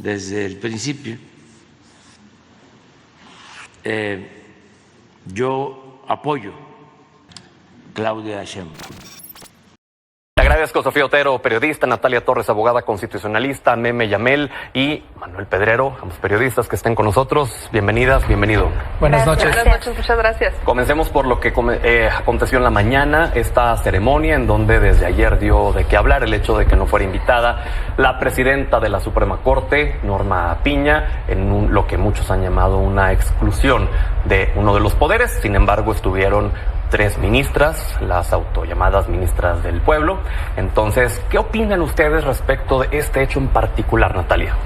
desde el principio. Yo apoyo a Claudia Sheinbaum. Le agradezco a Sofía Otero, periodista, Natalia Torres, abogada constitucionalista, Meme Yamel y Manuel Pedrero, ambos periodistas que estén con nosotros. Bienvenidas, bienvenido. Buenas noches. Buenas noches, muchas gracias. Comencemos por lo que aconteció en la mañana, esta ceremonia en donde desde ayer dio de qué hablar el hecho de que no fuera invitada la presidenta de la Suprema Corte, Norma Piña, en lo que muchos han llamado una exclusión de uno de los poderes. Sin embargo, estuvieron 3 ministras, las autollamadas ministras del pueblo. Entonces, ¿qué opinan ustedes respecto de este hecho en particular, Natalia?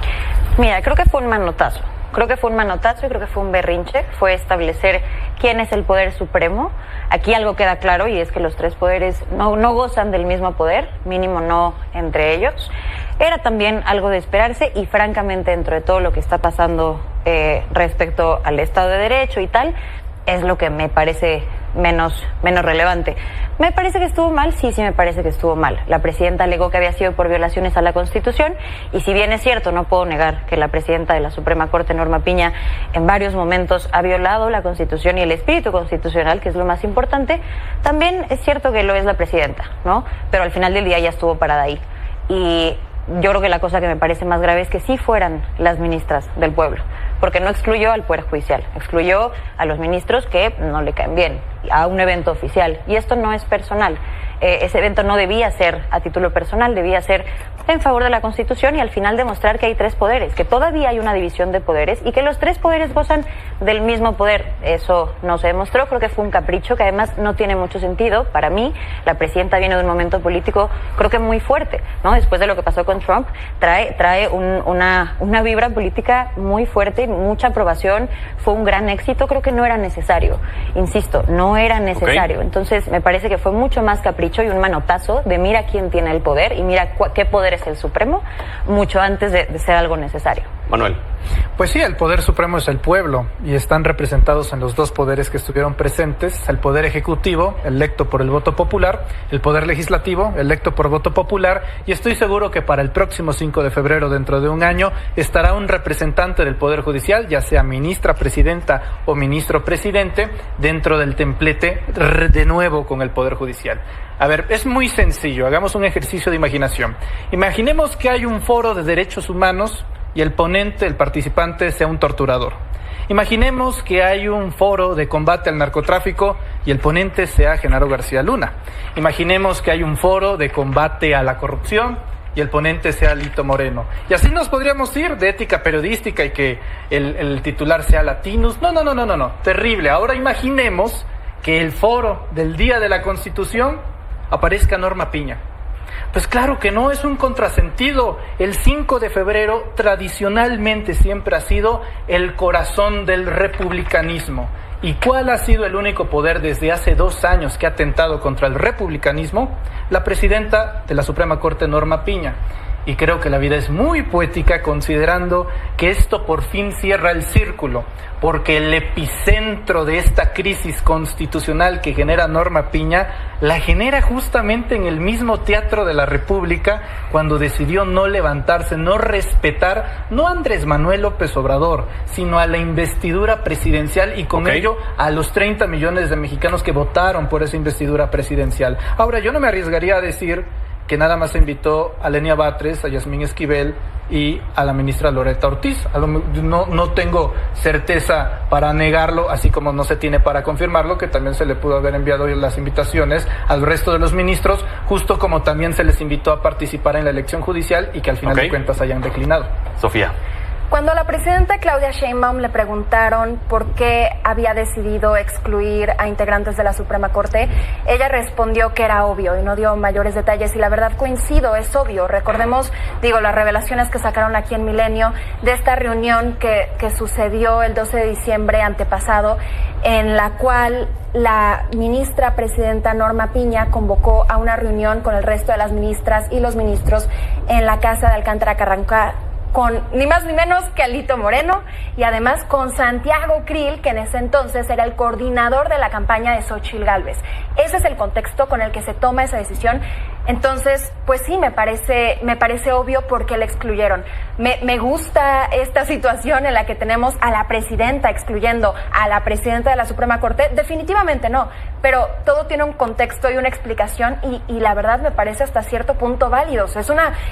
Mira, creo que fue un manotazo. Creo que fue un manotazo y creo que fue un berrinche. Fue establecer quién es el poder supremo. Aquí algo queda claro y es que los 3 poderes no gozan del mismo poder, mínimo no entre ellos. Era también algo de esperarse y francamente dentro de todo lo que está pasando respecto al Estado de Derecho y tal, es lo que me parece menos relevante. ¿Me parece que estuvo mal? Sí, me parece que estuvo mal. La presidenta alegó que había sido por violaciones a la Constitución y si bien es cierto, no puedo negar que la presidenta de la Suprema Corte, Norma Piña, en varios momentos ha violado la Constitución y el espíritu constitucional, que es lo más importante, también es cierto que lo es la presidenta, ¿no? Pero al final del día ya estuvo parada ahí. Y yo creo que la cosa que me parece más grave es que sí fueran las ministras del pueblo, porque no excluyó al Poder Judicial, excluyó a los ministros que no le caen bien, a un evento oficial. Y esto no es personal. Ese evento no debía ser a título personal, debía ser en favor de la Constitución y al final demostrar que hay 3 poderes, que todavía hay una división de poderes y que los 3 poderes gozan del mismo poder. Eso no se demostró, creo que fue un capricho que además no tiene mucho sentido. Para mí, la presidenta viene de un momento político creo que muy fuerte, ¿no? Después de lo que pasó con Trump, trae una vibra política muy fuerte, mucha aprobación, fue un gran éxito, creo que no era necesario, insisto, no era necesario. Okay. Entonces me parece que fue mucho más capricho y un manotazo de mira quién tiene el poder y mira qué poder es el supremo, mucho antes de ser algo necesario. Manuel. Pues sí, el poder supremo es el pueblo y están representados en los 2 poderes que estuvieron presentes, el poder ejecutivo, electo por el voto popular, el poder legislativo, electo por voto popular, y estoy seguro que para el próximo 5 de febrero, dentro de un año, estará un representante del poder judicial, ya sea ministra, presidenta o ministro presidente, dentro del templete de nuevo con el poder judicial. A ver, es muy sencillo, hagamos un ejercicio de imaginación. Imaginemos que hay un foro de derechos humanos y el ponente, el participante, sea un torturador. Imaginemos que hay un foro de combate al narcotráfico y el ponente sea Genaro García Luna. Imaginemos que hay un foro de combate a la corrupción y el ponente sea Alito Moreno. Y así nos podríamos ir de ética periodística y que el titular sea Latinus. No. Terrible. Ahora imaginemos que el foro del Día de la Constitución aparezca Norma Piña. Pues claro que no, es un contrasentido. El 5 de febrero tradicionalmente siempre ha sido el corazón del republicanismo. ¿Y cuál ha sido el único poder desde hace 2 años que ha atentado contra el republicanismo? La presidenta de la Suprema Corte, Norma Piña. Y creo que la vida es muy poética considerando que esto por fin cierra el círculo, porque el epicentro de esta crisis constitucional que genera Norma Piña, la genera justamente en el mismo Teatro de la República, cuando decidió no levantarse, no respetar, no a Andrés Manuel López Obrador, sino a la investidura presidencial y con ello a los 30 millones de mexicanos que votaron por esa investidura presidencial. Ahora, yo no me arriesgaría a decir que nada más invitó a Lenia Batres, a Yasmín Esquivel y a la ministra Loretta Ortiz. No tengo certeza para negarlo, así como no se tiene para confirmarlo, que también se le pudo haber enviado las invitaciones al resto de los ministros, justo como también se les invitó a participar en la elección judicial y que al final de cuentas hayan declinado. Sofía. Cuando a la presidenta Claudia Sheinbaum le preguntaron por qué había decidido excluir a integrantes de la Suprema Corte, ella respondió que era obvio y no dio mayores detalles. Y la verdad coincido, es obvio. Recordemos, las revelaciones que sacaron aquí en Milenio de esta reunión que sucedió el 12 de diciembre antepasado, en la cual la ministra presidenta Norma Piña convocó a una reunión con el resto de las ministras y los ministros en la casa de Alcántara Carranca, con ni más ni menos que Alito Moreno y además con Santiago Krill, que en ese entonces era el coordinador de la campaña de Xóchitl Gálvez. Ese es el contexto con el que se toma esa decisión. Entonces, pues sí, me parece obvio por qué la excluyeron. Me gusta esta situación en la que tenemos a la presidenta excluyendo a la presidenta de la Suprema Corte. Definitivamente no, pero todo tiene un contexto y una explicación y la verdad me parece hasta cierto punto válido. O sea,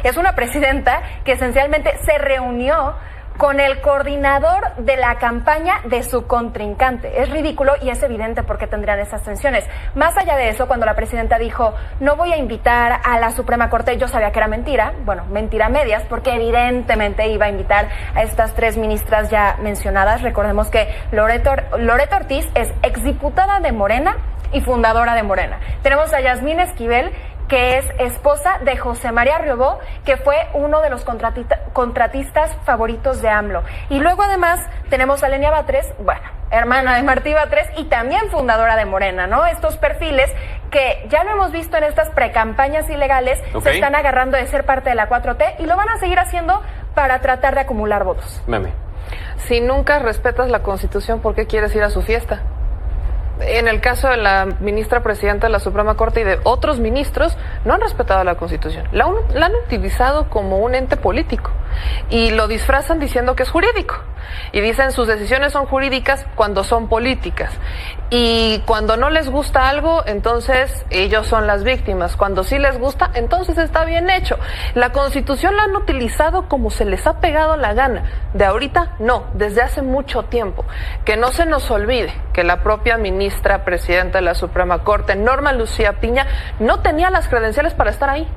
es una presidenta que esencialmente se reunió con el coordinador de la campaña de su contrincante. Es ridículo y es evidente por qué tendrían esas tensiones. Más allá de eso, cuando la presidenta dijo, no voy a invitar a la Suprema Corte, yo sabía que era mentira, bueno, mentira a medias, porque evidentemente iba a invitar a estas 3 ministras ya mencionadas. Recordemos que Loreto Ortiz es exdiputada de Morena y fundadora de Morena. Tenemos a Yasmín Esquivel, que es esposa de José María Riobó, que fue uno de los contratistas favoritos de AMLO. Y luego además tenemos a Lenia Batres, bueno, hermana de Martí Batres y también fundadora de Morena, ¿no? Estos perfiles que ya lo hemos visto en estas precampañas ilegales, se están agarrando de ser parte de la 4T y lo van a seguir haciendo para tratar de acumular votos. Meme. Si nunca respetas la Constitución, ¿por qué quieres ir a su fiesta? En el caso de la ministra presidenta de la Suprema Corte y de otros ministros, no han respetado la Constitución. La han utilizado como un ente político y lo disfrazan diciendo que es jurídico. Y dicen sus decisiones son jurídicas cuando son políticas. Y cuando no les gusta algo, entonces ellos son las víctimas. Cuando sí les gusta, entonces está bien hecho. La Constitución la han utilizado como se les ha pegado la gana. De ahorita, no, desde hace mucho tiempo. Que no se nos olvide que la propia ministra presidenta de la Suprema Corte, Norma Lucía Piña, no tenía las credenciales para estar ahí.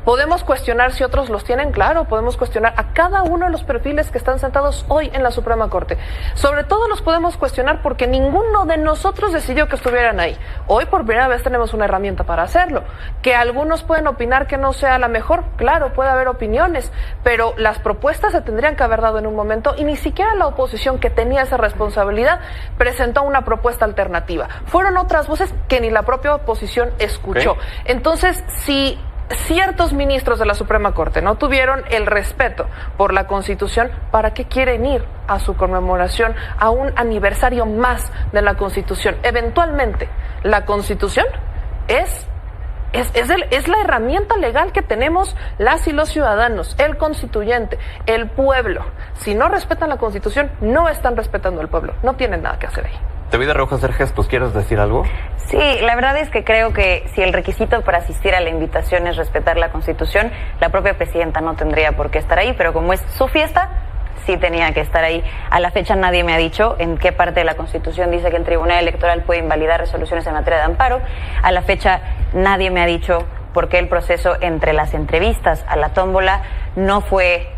Podemos cuestionar si otros los tienen, claro, podemos cuestionar a cada uno de los perfiles que están sentados hoy en la Suprema Corte. Sobre todo los podemos cuestionar porque ninguno de nosotros decidió que estuvieran ahí. Hoy por primera vez tenemos una herramienta para hacerlo. Que algunos pueden opinar que no sea la mejor, claro, puede haber opiniones, pero las propuestas se tendrían que haber dado en un momento y ni siquiera la oposición que tenía esa responsabilidad presentó una propuesta alternativa. Fueron otras voces que ni la propia oposición escuchó. Entonces, si ciertos ministros de la Suprema Corte no tuvieron el respeto por la Constitución, ¿para qué quieren ir a su conmemoración, a un aniversario más de la Constitución? Eventualmente, la Constitución es la herramienta legal que tenemos las y los ciudadanos, el constituyente, el pueblo. Si no respetan la Constitución, no están respetando al pueblo, no tienen nada que hacer ahí. Te vi de reojo hacer gestos, ¿quieres decir algo? Sí, la verdad es que creo que si el requisito para asistir a la invitación es respetar la Constitución, la propia presidenta no tendría por qué estar ahí, pero como es su fiesta, sí tenía que estar ahí. A la fecha nadie me ha dicho en qué parte de la Constitución dice que el Tribunal Electoral puede invalidar resoluciones en materia de amparo. A la fecha nadie me ha dicho por qué el proceso entre las entrevistas a la tómbola no fue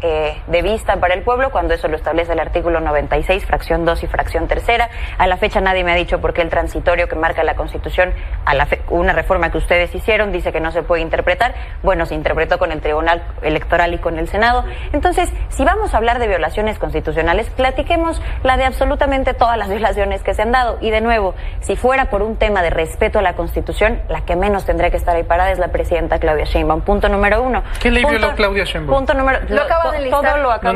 de vista para el pueblo, cuando eso lo establece el artículo 96, fracción 2 y fracción 3. A la fecha nadie me ha dicho por qué el transitorio que marca la Constitución, una reforma que ustedes hicieron, dice que no se puede interpretar. Bueno, se interpretó con el Tribunal Electoral y con el Senado. Entonces, si vamos a hablar de violaciones constitucionales, platiquemos la de absolutamente todas las violaciones que se han dado. Y de nuevo, si fuera por un tema de respeto a la Constitución, la que menos tendría que estar ahí parada es la presidenta Claudia Sheinbaum. Punto número 1. ¿Qué ley violó Claudia Sheinbaum? Punto número... Lo acabo de listar. Todo lo acabo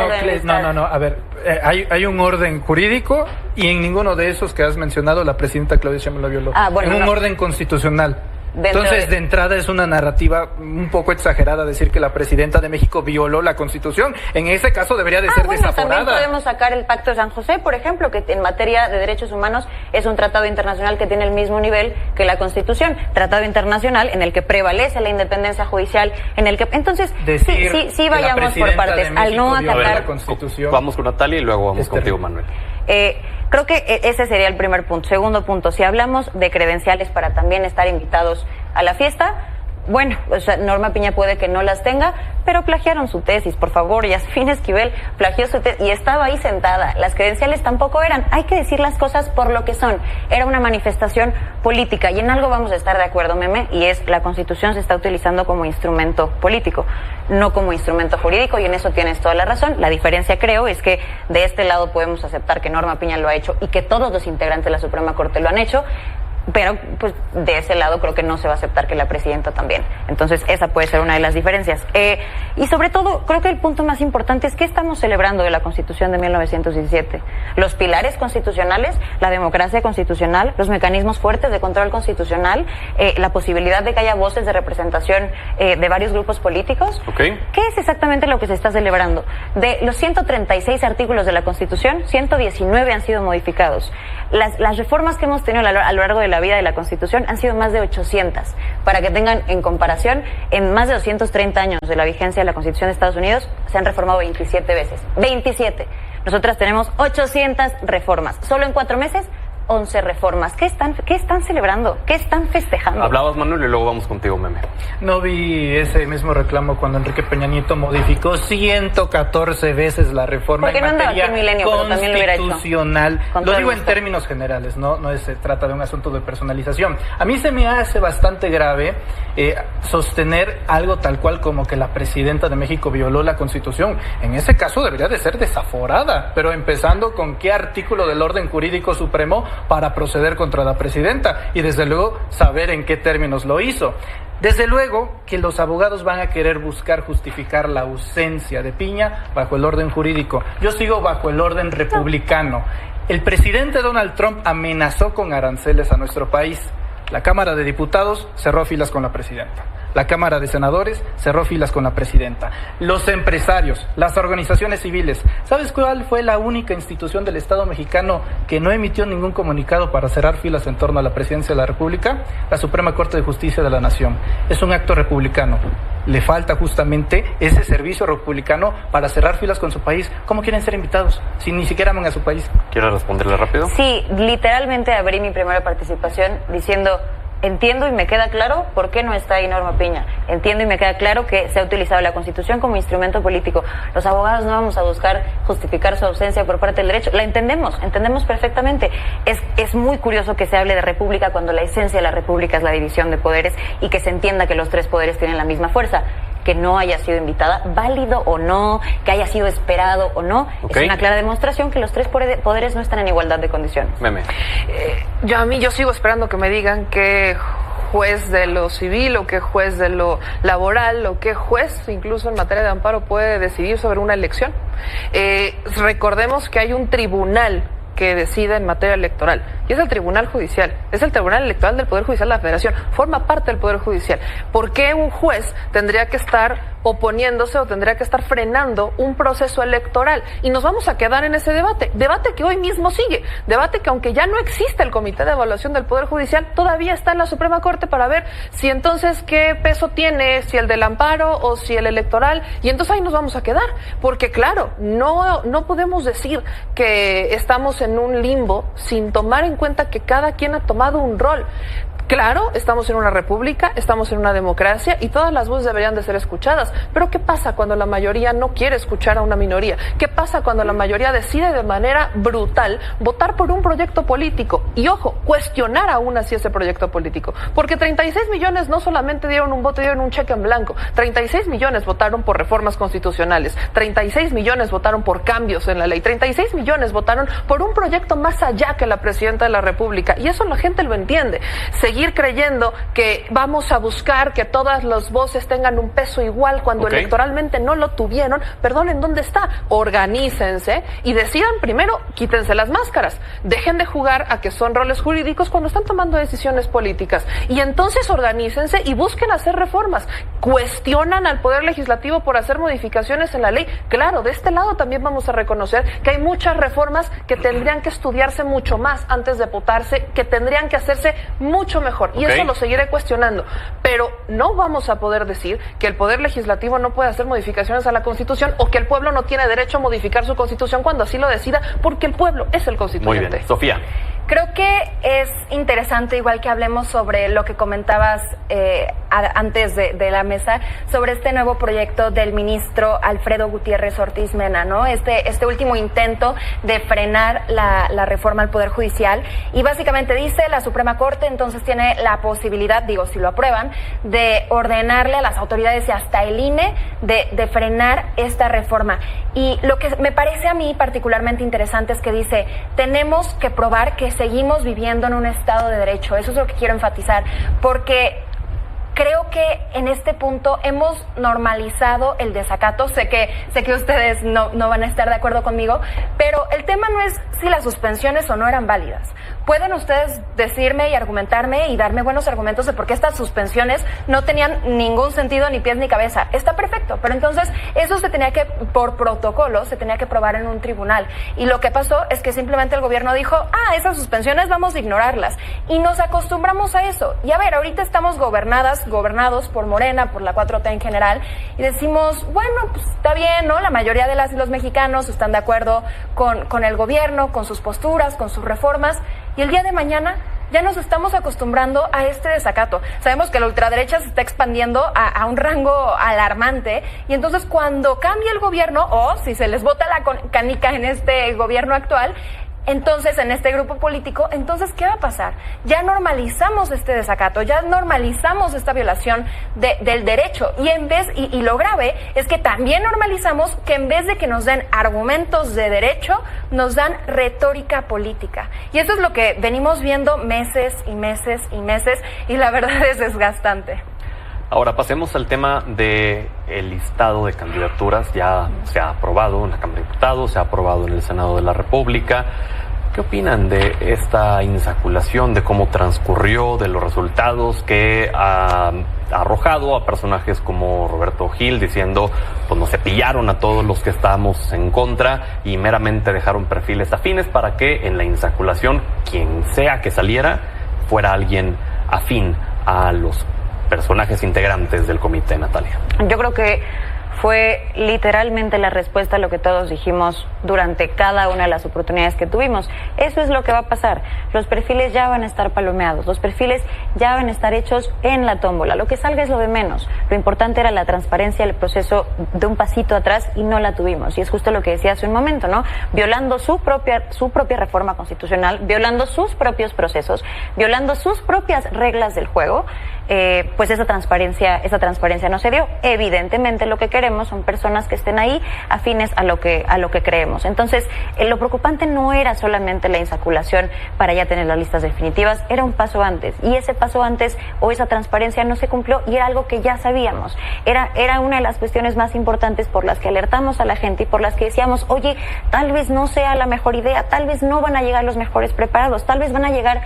de listar. No. A ver, hay un orden jurídico y en ninguno de esos que has mencionado la presidenta Claudia Sheinbaum lo violó. En un orden constitucional. Entonces, de entrada es una narrativa un poco exagerada decir que la presidenta de México violó la Constitución. En ese caso debería de ser desaforada. También podemos sacar el Pacto de San José, por ejemplo, que en materia de derechos humanos es un tratado internacional que tiene el mismo nivel que la Constitución. Tratado internacional en el que prevalece la independencia judicial, en el que... Entonces, sí vayamos por partes. Al no atacar la Constitución. Vamos con Natalia y luego vamos contigo, Manuel. Creo que ese sería el primer punto. Segundo punto, si hablamos de credenciales para también estar invitados a la fiesta, bueno, o sea, Norma Piña puede que no las tenga, pero plagiaron su tesis, por favor. Yasmín Esquivel plagió su tesis y estaba ahí sentada. Las credenciales tampoco eran. Hay que decir las cosas por lo que son. Era una manifestación política y en algo vamos a estar de acuerdo, Meme, y es la Constitución se está utilizando como instrumento político, no como instrumento jurídico, y en eso tienes toda la razón. La diferencia, creo, es que de este lado podemos aceptar que Norma Piña lo ha hecho y que todos los integrantes de la Suprema Corte lo han hecho. Pero pues de ese lado creo que no se va a aceptar que la presidenta también. Entonces esa puede ser una de las diferencias. Y sobre todo creo que el punto más importante es que estamos celebrando de la Constitución de 1917. Los pilares constitucionales, la democracia constitucional, los mecanismos fuertes de control constitucional, la posibilidad de que haya voces de representación de varios grupos políticos. Okay. ¿Qué es exactamente lo que se está celebrando? De los 136 artículos de la Constitución, 119 han sido modificados. Las reformas que hemos tenido a lo largo de la vida de la Constitución han sido más de 800. Para que tengan en comparación, en más de 230 años de la vigencia de la Constitución de Estados Unidos, se han reformado 27 veces. 27. Nosotras tenemos 800 reformas. Solo en 4 meses, 11 reformas. ¿Qué están celebrando? ¿Qué están festejando? Hablabas, Manuel, y luego vamos contigo, Meme. No vi ese mismo reclamo cuando Enrique Peña Nieto modificó 114 veces la reforma Porque en no andaba materia aquí Milenio, pero también lo hubiera hecho. constitucional. Con Lo todo digo el en gusto. términos generales, no se trata de un asunto de personalización. A mí se me hace bastante grave sostener algo tal cual como que la presidenta de México violó la Constitución. En ese caso debería de ser desaforada, pero empezando con qué artículo del orden jurídico supremo para proceder contra la presidenta y desde luego saber en qué términos lo hizo. Desde luego que los abogados van a querer buscar justificar la ausencia de Piña bajo el orden jurídico. Yo sigo bajo el orden republicano. El presidente Donald Trump amenazó con aranceles a nuestro país. La Cámara de Diputados cerró filas con la presidenta. La Cámara de Senadores cerró filas con la presidenta. Los empresarios, las organizaciones civiles. ¿Sabes cuál fue la única institución del Estado mexicano que no emitió ningún comunicado para cerrar filas en torno a la presidencia de la República? La Suprema Corte de Justicia de la Nación. Es un acto republicano. Le falta justamente ese servicio republicano para cerrar filas con su país. ¿Cómo quieren ser invitados si ni siquiera aman a su país? ¿Quieres responderle rápido? Sí, literalmente abrí mi primera participación diciendo: entiendo y me queda claro por qué no está ahí Norma Piña. Entiendo y me queda claro que se ha utilizado la Constitución como instrumento político. Los abogados no vamos a buscar justificar su ausencia por parte del derecho. La entendemos perfectamente. Es muy curioso que se hable de república cuando la esencia de la república es la división de poderes y que se entienda que los 3 poderes tienen la misma fuerza. Que no haya sido invitada, válido o no, que haya sido esperado o no, Okay. es una clara demostración que los 3 poderes no están en igualdad de condiciones. Meme. Yo sigo esperando que me digan qué juez de lo civil o qué juez de lo laboral o qué juez incluso en materia de amparo puede decidir sobre una elección. Recordemos que hay un tribunal que decide en materia electoral, y es el Tribunal Judicial, es el Tribunal Electoral del Poder Judicial de la Federación, forma parte del Poder Judicial. ¿Por qué un juez tendría que estar oponiéndose o tendría que estar frenando un proceso electoral? Y nos vamos a quedar en ese debate que hoy mismo sigue, debate que aunque ya no existe el Comité de Evaluación del Poder Judicial, todavía está en la Suprema Corte para ver si entonces qué peso tiene, si el del amparo o si el electoral, y entonces ahí nos vamos a quedar, porque claro, no podemos decir que estamos en un limbo sin tomar en cuenta que cada quien ha tomado un rol. Claro, estamos en una república, estamos en una democracia y todas las voces deberían de ser escuchadas. Pero ¿qué pasa cuando la mayoría no quiere escuchar a una minoría? ¿Qué pasa cuando la mayoría decide de manera brutal votar por un proyecto político? Y ojo, cuestionar aún así ese proyecto político. Porque 36 millones no solamente dieron un voto, dieron un cheque en blanco. 36 millones votaron por reformas constitucionales. 36 millones votaron por cambios en la ley. 36 millones votaron por un proyecto más allá que la presidenta de la República. Y eso la gente lo entiende. Seguir creyendo que vamos a buscar que todas las voces tengan un peso igual cuando Okay. electoralmente no lo tuvieron, perdonen, ¿dónde está? Organícense y decidan primero, quítense las máscaras, dejen de jugar a que son roles jurídicos cuando están tomando decisiones políticas y entonces organícense y busquen hacer reformas. Cuestionan al Poder Legislativo por hacer modificaciones en la ley. Claro, de este lado también vamos a reconocer que hay muchas reformas que tendrían que estudiarse mucho más antes de votarse, que tendrían que hacerse mucho mejor. Y Okay. eso lo seguiré cuestionando. Pero no vamos a poder decir que el Poder Legislativo no puede hacer modificaciones a la Constitución o que el pueblo no tiene derecho a modificar su Constitución cuando así lo decida, porque el pueblo es el Muy constituyente. bien. Sofía. Creo que es interesante, igual que hablemos sobre lo que comentabas antes de la mesa sobre este nuevo proyecto del ministro Alfredo Gutiérrez Ortiz Mena, ¿no? Este último intento de frenar la reforma al Poder Judicial, y básicamente dice la Suprema Corte entonces tiene la posibilidad, digo, si lo aprueban, de ordenarle a las autoridades y hasta el INE de frenar esta reforma. Y lo que me parece a mí particularmente interesante es que dice, tenemos que probar que seguimos viviendo en un Estado de Derecho. Eso es lo que quiero enfatizar, porque creo que en este punto hemos normalizado el desacato. Sé que ustedes no van a estar de acuerdo conmigo, pero el tema no es si las suspensiones o no eran válidas. Pueden ustedes decirme y argumentarme y darme buenos argumentos de por qué estas suspensiones no tenían ningún sentido, ni pies ni cabeza. Está perfecto, pero entonces eso se tenía que, por protocolo, se tenía que probar en un tribunal. Y lo que pasó es que simplemente el gobierno dijo, esas suspensiones vamos a ignorarlas. Y nos acostumbramos a eso. Y a ver, ahorita estamos gobernados por Morena, por la 4T en general, y decimos, bueno, pues está bien, ¿no? La mayoría de las y los mexicanos están de acuerdo con el gobierno, con sus posturas, con sus reformas, y el día de mañana ya nos estamos acostumbrando a este desacato. Sabemos que la ultraderecha se está expandiendo a un rango alarmante, y entonces cuando cambie el gobierno, o si se les bota la canica en este gobierno actual, entonces en este grupo político, entonces ¿qué va a pasar? Ya normalizamos este desacato, ya normalizamos esta violación del derecho, y lo grave es que también normalizamos que en vez de que nos den argumentos de derecho, nos dan retórica política, y eso es lo que venimos viendo meses y meses y meses, y la verdad es desgastante. Ahora pasemos al tema del listado de candidaturas. Ya se ha aprobado en la Cámara de Diputados, se ha aprobado en el Senado de la República. ¿Qué opinan de esta insaculación, de cómo transcurrió, de los resultados que ha arrojado a personajes como Roberto Gil diciendo, pues nos cepillaron a todos los que estábamos en contra y meramente dejaron perfiles afines para que en la insaculación, quien sea que saliera, fuera alguien afín a los personajes integrantes del comité, Natalia? Yo creo que fue literalmente la respuesta a lo que todos dijimos durante cada una de las oportunidades que tuvimos. Eso es lo que va a pasar. Los perfiles ya van a estar palomeados, los perfiles ya van a estar hechos en la tómbola. Lo que salga es lo de menos. Lo importante era la transparencia del proceso, de un pasito atrás, y no la tuvimos. Y es justo lo que decía hace un momento, ¿no? Violando su propia reforma constitucional, violando sus propios procesos, violando sus propias reglas del juego, pues esa transparencia no se dio. Evidentemente lo que queremos son personas que estén ahí afines a lo que creemos. Entonces, lo preocupante no era solamente la insaculación para ya tener las listas definitivas, era un paso antes, y ese paso antes o esa transparencia no se cumplió, y era algo que ya sabíamos. Era una de las cuestiones más importantes por las que alertamos a la gente y por las que decíamos, oye, tal vez no sea la mejor idea, tal vez no van a llegar los mejores preparados, tal vez van a llegar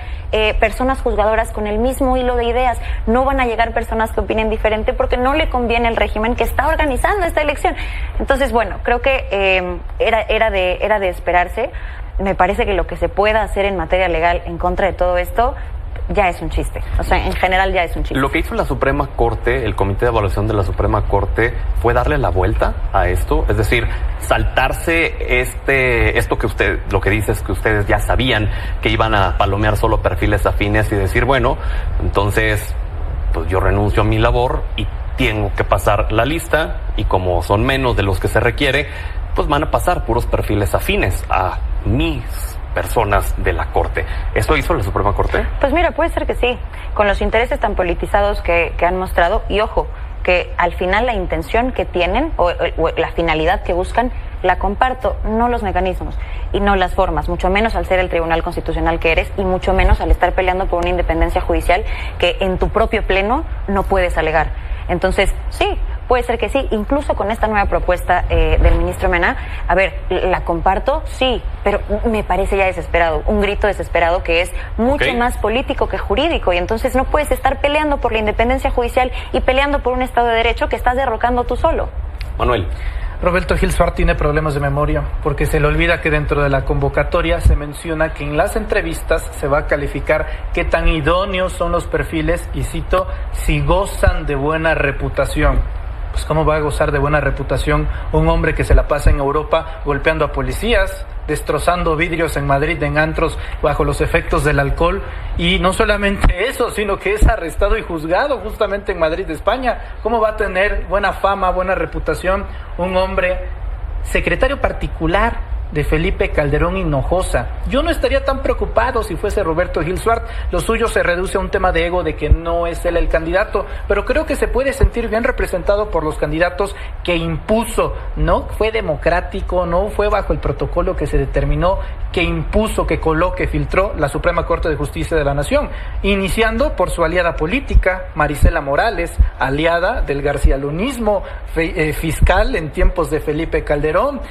personas juzgadoras con el mismo hilo de ideas, no van a llegar personas que opinen diferente porque no le conviene el régimen que está organizando esta elección. Entonces, bueno, creo que era de esperarse. Me parece que lo que se pueda hacer en materia legal en contra de todo esto ya es un chiste. O sea, en general ya es un chiste. Lo que hizo la Suprema Corte, el Comité de Evaluación de la Suprema Corte, fue darle la vuelta a esto, es decir, saltarse esto que lo que dice es que ustedes ya sabían que iban a palomear solo perfiles afines y decir, bueno, entonces pues yo renuncio a mi labor y tengo que pasar la lista, y como son menos de los que se requiere, pues van a pasar puros perfiles afines a mis personas de la Corte. ¿Eso hizo la Suprema Corte? Pues mira, puede ser que sí, con los intereses tan politizados que han mostrado, y ojo, que al final la intención que tienen o la finalidad que buscan la comparto, no los mecanismos y no las formas, mucho menos al ser el Tribunal Constitucional que eres, y mucho menos al estar peleando por una independencia judicial que en tu propio pleno no puedes alegar. Entonces, sí, puede ser que sí, incluso con esta nueva propuesta del ministro Mena. A ver, ¿la comparto? Sí, pero me parece ya desesperado, un grito desesperado que es mucho más político que jurídico, y entonces no puedes estar peleando por la independencia judicial y peleando por un Estado de Derecho que estás derrocando tú solo. Manuel. Roberto Gil Suárez tiene problemas de memoria, porque se le olvida que dentro de la convocatoria se menciona que en las entrevistas se va a calificar qué tan idóneos son los perfiles, y cito, si gozan de buena reputación. Pues ¿cómo va a gozar de buena reputación un hombre que se la pasa en Europa golpeando a policías, destrozando vidrios en Madrid, en antros, bajo los efectos del alcohol. Y no solamente eso, sino que es arrestado y juzgado justamente en Madrid, España. ¿Cómo va a tener buena fama, buena reputación un hombre secretario particular de Felipe Calderón Hinojosa? Yo no estaría tan preocupado si fuese Roberto Gil Suart. Lo suyo se reduce a un tema de ego, de que no es él el candidato, pero creo que se puede sentir bien representado por los candidatos que impuso. No fue democrático, no fue bajo el protocolo que se determinó, que impuso, que coló, que filtró la Suprema Corte de Justicia de la Nación, iniciando por su aliada política, Marisela Morales, aliada del garcialunismo, fiscal en tiempos de Felipe Calderón,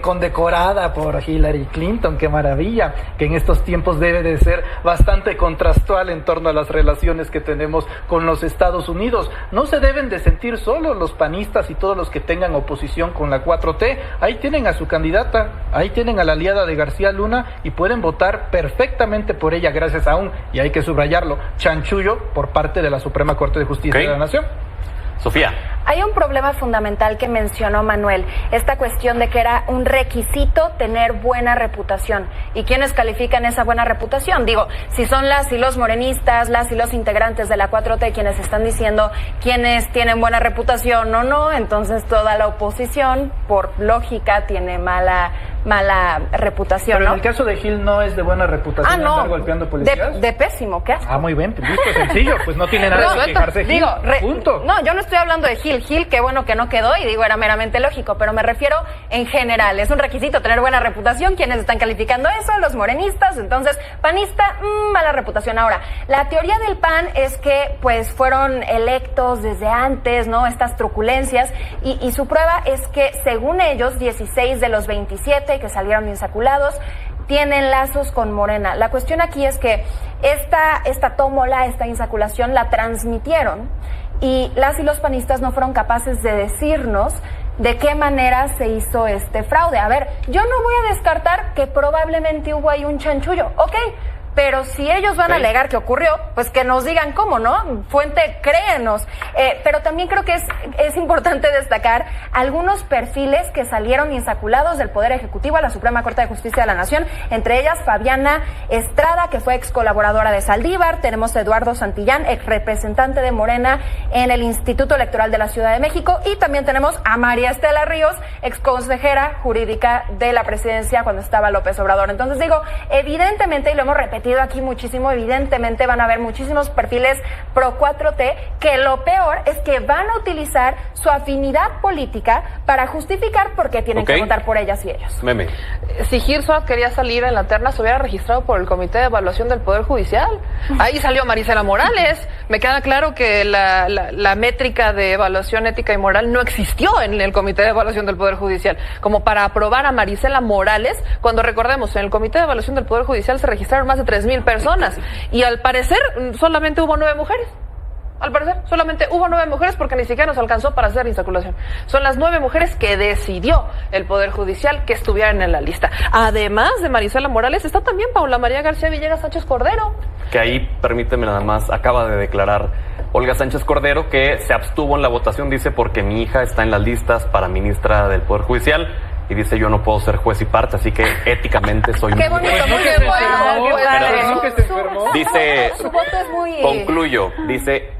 condecorada por Hillary Clinton. Qué maravilla, que en estos tiempos debe de ser bastante contrastual en torno a las relaciones que tenemos con los Estados Unidos. No se deben de sentir solos los panistas y todos los que tengan oposición con la 4T. Ahí tienen a su candidata, ahí tienen a la aliada de García Luna y pueden votar perfectamente por ella, gracias a un, y hay que subrayarlo, chanchullo por parte de la Suprema Corte de Justicia de la Nación. Sofía. Hay un problema fundamental que mencionó Manuel, esta cuestión de que era un requisito tener buena reputación. ¿Y quiénes califican esa buena reputación? Digo, si son las y los morenistas, las y los integrantes de la 4T quienes están diciendo quiénes tienen buena reputación o no, entonces toda la oposición, por lógica, tiene mala reputación, Pero ¿no? en el caso de Gil no es de buena reputación andar golpeando policías. De pésimo, ¿qué asco? Muy bien, listo, sencillo, pues no tiene nada que quejarse Gil, punto. No, yo no estoy hablando de Gil, qué bueno que no quedó, y digo, era meramente lógico, pero me refiero en general, es un requisito tener buena reputación. ¿Quiénes están calificando eso? Los morenistas. Entonces, panista, mala reputación. Ahora, la teoría del PAN es que pues fueron electos desde antes, ¿no? Estas truculencias, y su prueba es que, según ellos, 16 de los 27 que salieron insaculados tienen lazos con Morena. La cuestión aquí es que esta tómbola, esta insaculación, la transmitieron, y las y los panistas no fueron capaces de decirnos de qué manera se hizo este fraude. A ver, yo no voy a descartar que probablemente hubo ahí un chanchullo, ok, pero si ellos van a alegar que ocurrió, pues que nos digan cómo, ¿no? Fuente, créenos. Pero también creo que es importante destacar algunos perfiles que salieron insaculados del Poder Ejecutivo a la Suprema Corte de Justicia de la Nación, entre ellas Fabiana Estrada, que fue ex colaboradora de Saldívar. Tenemos a Eduardo Santillán, ex representante de Morena en el Instituto Electoral de la Ciudad de México, y también tenemos a María Estela Ríos, ex consejera jurídica de la presidencia cuando estaba López Obrador. Entonces digo, evidentemente, y lo hemos repetido aquí muchísimo, evidentemente van a haber muchísimos perfiles pro 4T que lo peor es que van a utilizar su afinidad política para justificar por qué tienen que votar por ellas y ellos. Meme. Si Gil Suart quería salir en la terna, se hubiera registrado por el Comité de Evaluación del Poder Judicial. Ahí salió Marisela Morales. Me queda claro que la métrica de evaluación ética y moral no existió en el Comité de Evaluación del Poder Judicial, como para aprobar a Marisela Morales, cuando, recordemos, en el Comité de Evaluación del Poder Judicial se registraron más de 3,000 personas, y al parecer solamente hubo 9 mujeres. Al parecer, solamente hubo 9 mujeres, porque ni siquiera nos alcanzó para hacer insaculación. Son las 9 mujeres que decidió el Poder Judicial que estuvieran en la lista. Además de Marisela Morales, está también Paula María García Villegas Sánchez Cordero. Que ahí, permíteme nada más, acaba de declarar Olga Sánchez Cordero que se abstuvo en la votación, dice, porque mi hija está en las listas para ministra del Poder Judicial. Y dice, yo no puedo ser juez y parte, así que éticamente soy ¡Qué bonito! Muy bueno. Dice, su voto es muy... concluyo, dice,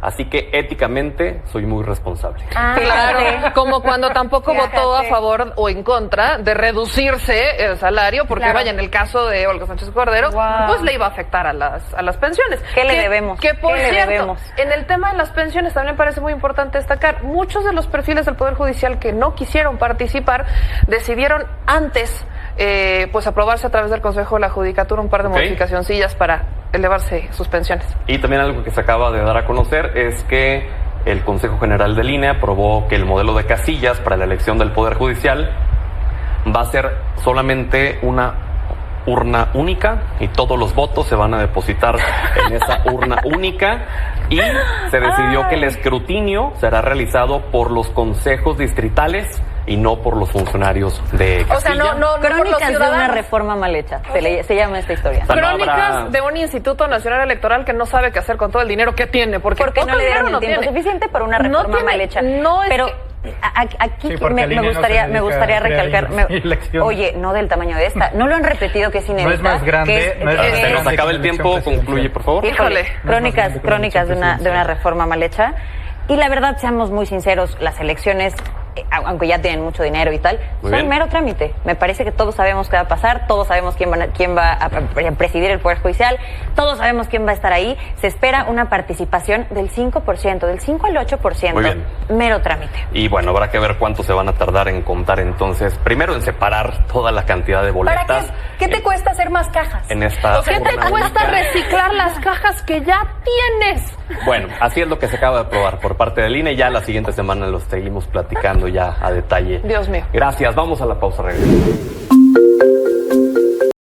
así que éticamente soy muy responsable. Claro, como cuando tampoco votó a favor o en contra de reducirse el salario, porque vaya, en el caso de Olga Sánchez Cordero, pues le iba a afectar a las pensiones. ¿Qué le debemos? Que por cierto, en el tema de las pensiones también parece muy importante destacar, muchos de los perfiles del Poder Judicial que no quisieron participar decidieron antes pues aprobarse a través del Consejo de la Judicatura un par de modificacioncillas para elevarse sus pensiones. Y también algo que se acaba de dar a conocer es que el Consejo General del INE aprobó que el modelo de casillas para la elección del Poder Judicial va a ser solamente una urna única, y todos los votos se van a depositar en esa urna única, y se decidió que el escrutinio será realizado por los consejos distritales y no por los funcionarios de Castilla. O sea, no Crónicas de una reforma mal hecha, se llama esta historia. O sea, Crónicas de un Instituto Nacional Electoral que no sabe qué hacer con todo el dinero que tiene, porque no le dieron el tiempo suficiente para una reforma mal hecha. No es pero Aquí Sí, porque me al INE no se gustaría dedica a crear recalcar. elecciones. Oye, no del tamaño de esta. No lo han repetido que es inédita. No es más grande, que no es más Se grande. nos acaba el tiempo, concluye, por favor. Híjole, crónicas más grande que la de una reforma mal hecha. Y la verdad, seamos muy sinceros, las elecciones, aunque ya tienen mucho dinero y tal, Muy son bien. mero trámite. Me parece que todos sabemos qué va a pasar, todos sabemos quién va a presidir el Poder Judicial, todos sabemos quién va a estar ahí. Se espera una participación del 5%, del 5 al 8%. Muy bien. Mero trámite. Y bueno, habrá que ver cuánto se van a tardar en contar entonces. Primero en separar toda la cantidad de ¿Para boletas. qué te cuesta hacer más cajas? En esta ¿Qué te urna cuesta única. reciclar las cajas que ya tienes? Bueno, así es lo que se acaba de aprobar por parte del INE. Ya la siguiente semana los seguimos platicando ya a detalle. Dios mío. Gracias. Vamos a la pausa. Regresamos.